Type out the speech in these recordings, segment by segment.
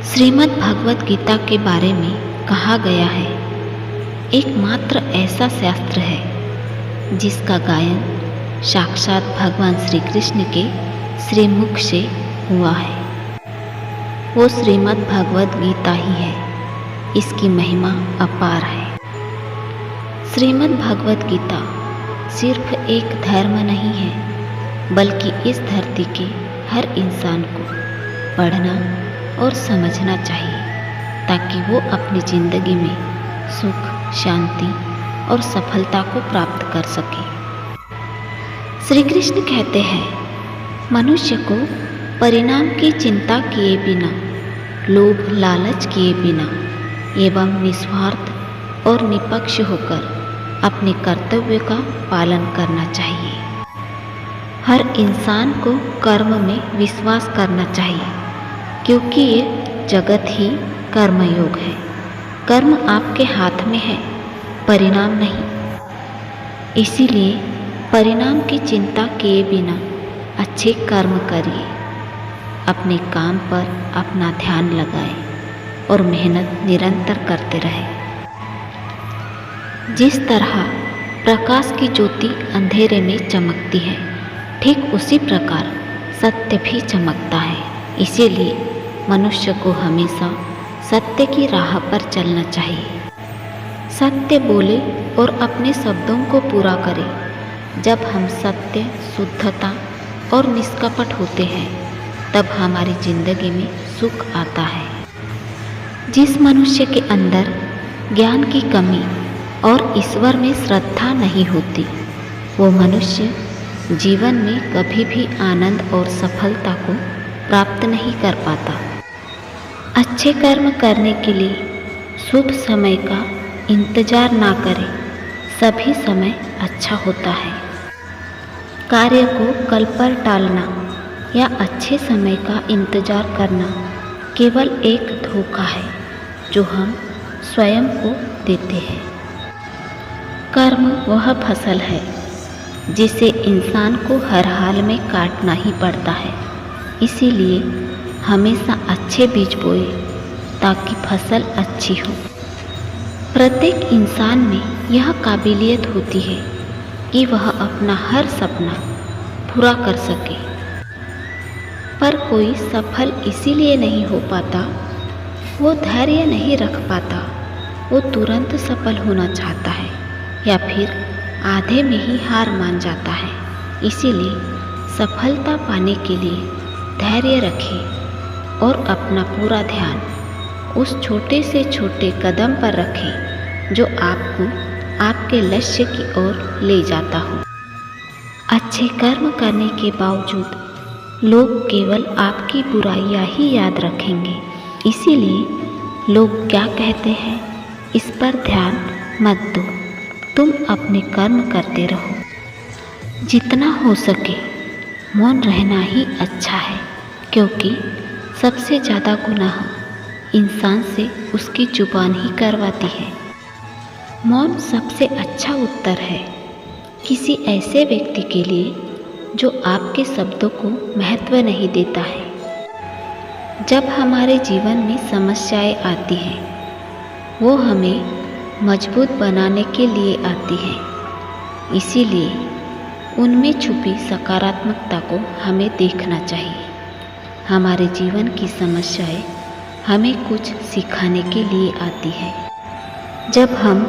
श्रीमद् भगवत गीता के बारे में कहा गया है, एकमात्र ऐसा शास्त्र है जिसका गायन साक्षात भगवान श्री कृष्ण के श्रीमुख से हुआ है। वो श्रीमद् भगवत गीता ही है। इसकी महिमा अपार है। श्रीमद् भगवत गीता सिर्फ एक धर्म नहीं है, बल्कि इस धरती के हर इंसान को पढ़ना और समझना चाहिए, ताकि वो अपनी ज़िंदगी में सुख, शांति और सफलता को प्राप्त कर सके। श्री कृष्ण कहते हैं, मनुष्य को परिणाम की चिंता किए बिना, लोभ लालच किए बिना एवं निस्वार्थ और निष्पक्ष होकर अपने कर्तव्य का पालन करना चाहिए। हर इंसान को कर्म में विश्वास करना चाहिए, क्योंकि ये जगत ही कर्मयोग है। कर्म आपके हाथ में है, परिणाम नहीं। इसीलिए परिणाम की चिंता किए बिना अच्छे कर्म करिए, अपने काम पर अपना ध्यान लगाए और मेहनत निरंतर करते रहे। जिस तरह प्रकाश की ज्योति अंधेरे में चमकती है, ठीक उसी प्रकार सत्य भी चमकता है। इसीलिए मनुष्य को हमेशा सत्य की राह पर चलना चाहिए। सत्य बोले और अपने शब्दों को पूरा करें। जब हम सत्य, शुद्धता और निष्कपट होते हैं, तब हमारी जिंदगी में सुख आता है। जिस मनुष्य के अंदर ज्ञान की कमी और ईश्वर में श्रद्धा नहीं होती, वो मनुष्य जीवन में कभी भी आनंद और सफलता को प्राप्त नहीं कर पाता। अच्छे कर्म करने के लिए शुभ समय का इंतजार ना करें। सभी समय अच्छा होता है। कार्य को कल पर टालना या अच्छे समय का इंतजार करना केवल एक धोखा है जो हम स्वयं को देते हैं। कर्म वह फसल है जिसे इंसान को हर हाल में काटना ही पड़ता है। इसीलिए हमेशा अच्छे बीज बोए ताकि फसल अच्छी हो। प्रत्येक इंसान में यह काबिलियत होती है कि वह अपना हर सपना पूरा कर सके, पर कोई सफल इसीलिए नहीं हो पाता, वो धैर्य नहीं रख पाता। वो तुरंत सफल होना चाहता है या फिर आधे में ही हार मान जाता है। इसीलिए सफलता पाने के लिए धैर्य रखें और अपना पूरा ध्यान उस छोटे से छोटे कदम पर रखें जो आपको आपके लक्ष्य की ओर ले जाता हो। अच्छे कर्म करने के बावजूद लोग केवल आपकी बुराइयां ही याद रखेंगे। इसीलिए लोग क्या कहते हैं, इस पर ध्यान मत दो, तुम अपने कर्म करते रहो। जितना हो सके मौन रहना ही अच्छा है, क्योंकि सबसे ज़्यादा गुनाह इंसान से उसकी जुबान ही करवाती है। मौन सबसे अच्छा उत्तर है किसी ऐसे व्यक्ति के लिए जो आपके शब्दों को महत्व नहीं देता है। जब हमारे जीवन में समस्याएं आती हैं, वो हमें मजबूत बनाने के लिए आती हैं। इसीलिए उनमें छुपी सकारात्मकता को हमें देखना चाहिए। हमारे जीवन की समस्याएं हमें कुछ सिखाने के लिए आती है। जब हम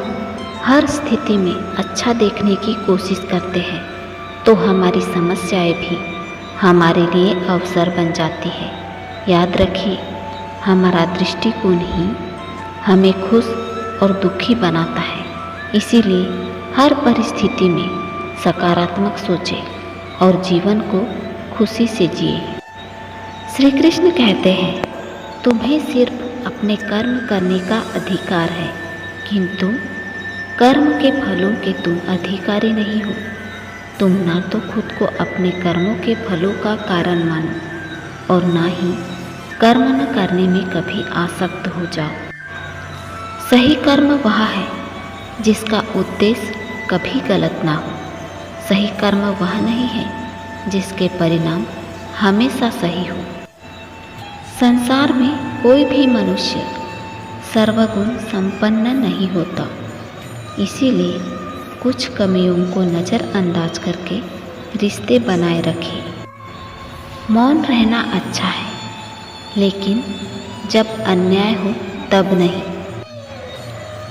हर स्थिति में अच्छा देखने की कोशिश करते हैं, तो हमारी समस्याएं भी हमारे लिए अवसर बन जाती है। याद रखिए, हमारा दृष्टिकोण ही हमें खुश और दुखी बनाता है। इसीलिए हर परिस्थिति में सकारात्मक सोचें और जीवन को खुशी से जिए। श्री कृष्ण कहते हैं, तुम्हें सिर्फ अपने कर्म करने का अधिकार है, किंतु कर्म के फलों के तुम अधिकारी नहीं हो। तुम ना तो खुद को अपने कर्मों के फलों का कारण मानो और ना ही कर्म न करने में कभी आसक्त हो जाओ। सही कर्म वह है जिसका उद्देश्य कभी गलत ना हो। सही कर्म वह नहीं है जिसके परिणाम हमेशा सही हो। संसार में कोई भी मनुष्य सर्वगुण संपन्न नहीं होता, इसीलिए कुछ कमियों को नज़रअंदाज करके रिश्ते बनाए रखें। मौन रहना अच्छा है, लेकिन जब अन्याय हो तब नहीं।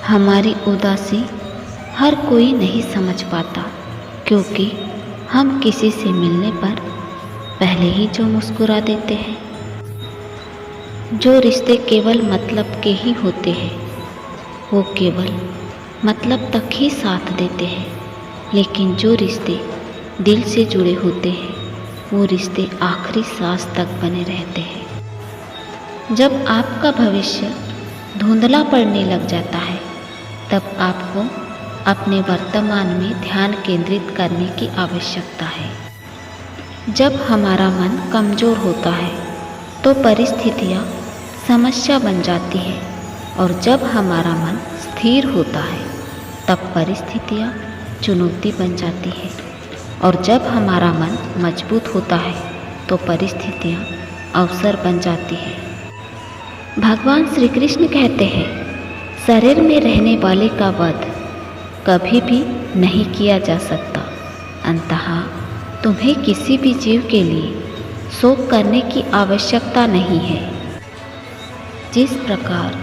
हमारी उदासी हर कोई नहीं समझ पाता, क्योंकि हम किसी से मिलने पर पहले ही जो मुस्कुरा देते हैं। जो रिश्ते केवल मतलब के ही होते हैं, वो केवल मतलब तक ही साथ देते हैं, लेकिन जो रिश्ते दिल से जुड़े होते हैं, वो रिश्ते आखिरी सांस तक बने रहते हैं। जब आपका भविष्य धुंधला पड़ने लग जाता है, तब आपको अपने वर्तमान में ध्यान केंद्रित करने की आवश्यकता है। जब हमारा मन कमज़ोर होता है, तो परिस्थितियाँ समस्या बन जाती है, और जब हमारा मन स्थिर होता है, तब परिस्थितियाँ चुनौती बन जाती है, और जब हमारा मन मजबूत होता है, तो परिस्थितियाँ अवसर बन जाती है। भगवान श्री कृष्ण कहते हैं, शरीर में रहने वाले का वध कभी भी नहीं किया जा सकता। अंततः तुम्हें किसी भी जीव के लिए शोक करने की आवश्यकता नहीं है। जिस प्रकार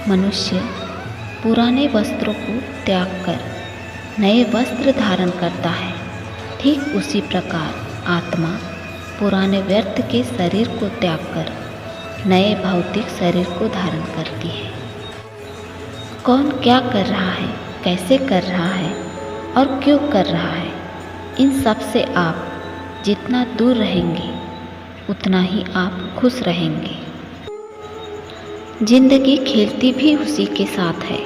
मनुष्य पुराने वस्त्रों को त्याग कर नए वस्त्र धारण करता है, ठीक उसी प्रकार आत्मा पुराने व्यर्थ के शरीर को त्याग कर नए भौतिक शरीर को धारण करती है। कौन क्या कर रहा है, कैसे कर रहा है और क्यों कर रहा है, इन सब से आप जितना दूर रहेंगे उतना ही आप खुश रहेंगे। जिंदगी खेलती भी उसी के साथ है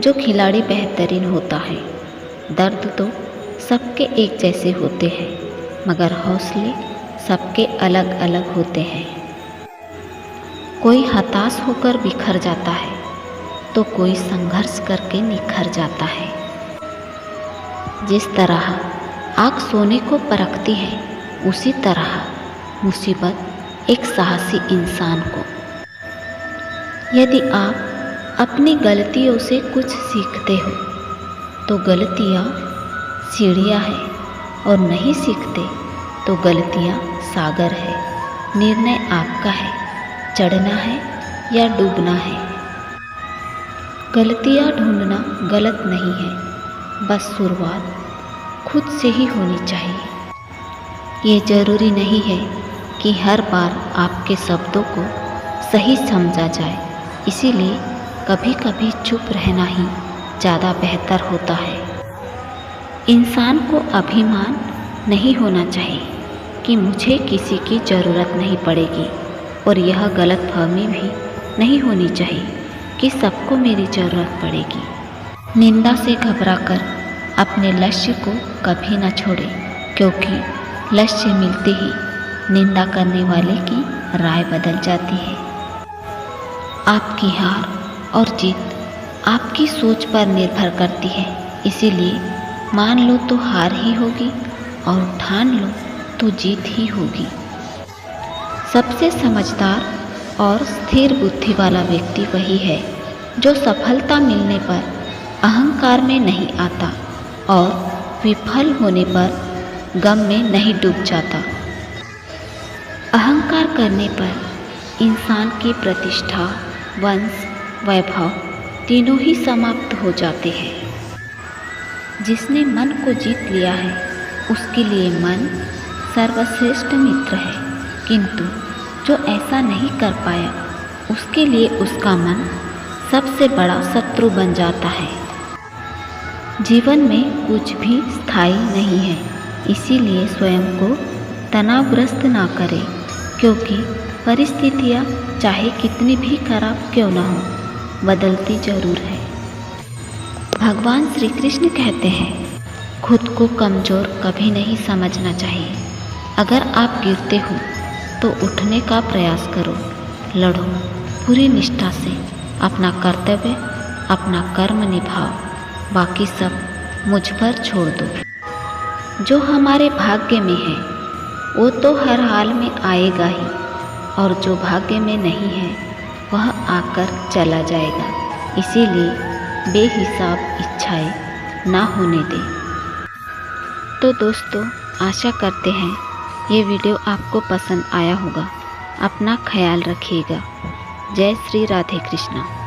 जो खिलाड़ी बेहतरीन होता है। दर्द तो सबके एक जैसे होते हैं, मगर हौसले सबके अलग अलग होते हैं। कोई हताश होकर बिखर जाता है, तो कोई संघर्ष करके निखर जाता है। जिस तरह आग सोने को परखती है, उसी तरह मुसीबत एक साहसी इंसान को। यदि आप अपनी गलतियों से कुछ सीखते हो, तो गलतियाँ सीढ़ियाँ हैं, और नहीं सीखते तो गलतियाँ सागर है। निर्णय आपका है, चढ़ना है या डूबना है। गलतियाँ ढूंढना गलत नहीं है, बस शुरुआत खुद से ही होनी चाहिए। ये ज़रूरी नहीं है कि हर बार आपके शब्दों को सही समझा जाए, इसीलिए कभी कभी चुप रहना ही ज़्यादा बेहतर होता है। इंसान को अभिमान नहीं होना चाहिए कि मुझे किसी की ज़रूरत नहीं पड़ेगी, और यह गलतफहमी भी नहीं होनी चाहिए कि सबको मेरी ज़रूरत पड़ेगी। निंदा से घबराकर अपने लक्ष्य को कभी न छोड़ें, क्योंकि लक्ष्य मिलते ही निंदा करने वाले की राय बदल जाती है। आपकी हार और जीत आपकी सोच पर निर्भर करती है, इसीलिए मान लो तो हार ही होगी, और ठान लो तो जीत ही होगी। सबसे समझदार और स्थिर बुद्धि वाला व्यक्ति वही है जो सफलता मिलने पर अहंकार में नहीं आता और विफल होने पर गम में नहीं डूब जाता। अहंकार करने पर इंसान की प्रतिष्ठा, वंश, वैभव तीनों ही समाप्त हो जाते हैं। जिसने मन को जीत लिया है, उसके लिए मन सर्वश्रेष्ठ मित्र है, किंतु जो ऐसा नहीं कर पाया, उसके लिए उसका मन सबसे बड़ा शत्रु बन जाता है। जीवन में कुछ भी स्थायी नहीं है, इसीलिए स्वयं को तनावग्रस्त ना करें, क्योंकि परिस्थितियाँ चाहे कितनी भी खराब क्यों न हो, बदलती जरूर है। भगवान श्री कृष्ण कहते हैं, खुद को कमज़ोर कभी नहीं समझना चाहिए। अगर आप गिरते हो तो उठने का प्रयास करो, लड़ो पूरी निष्ठा से, अपना कर्तव्य, अपना कर्म निभाओ, बाकी सब मुझ पर छोड़ दो। जो हमारे भाग्य में है वो तो हर हाल में आएगा ही, और जो भाग्य में नहीं है वह आकर चला जाएगा। इसीलिए बेहिसाब इच्छाएं ना होने दें। तो दोस्तों, आशा करते हैं ये वीडियो आपको पसंद आया होगा। अपना ख्याल रखिएगा। जय श्री राधे कृष्णा।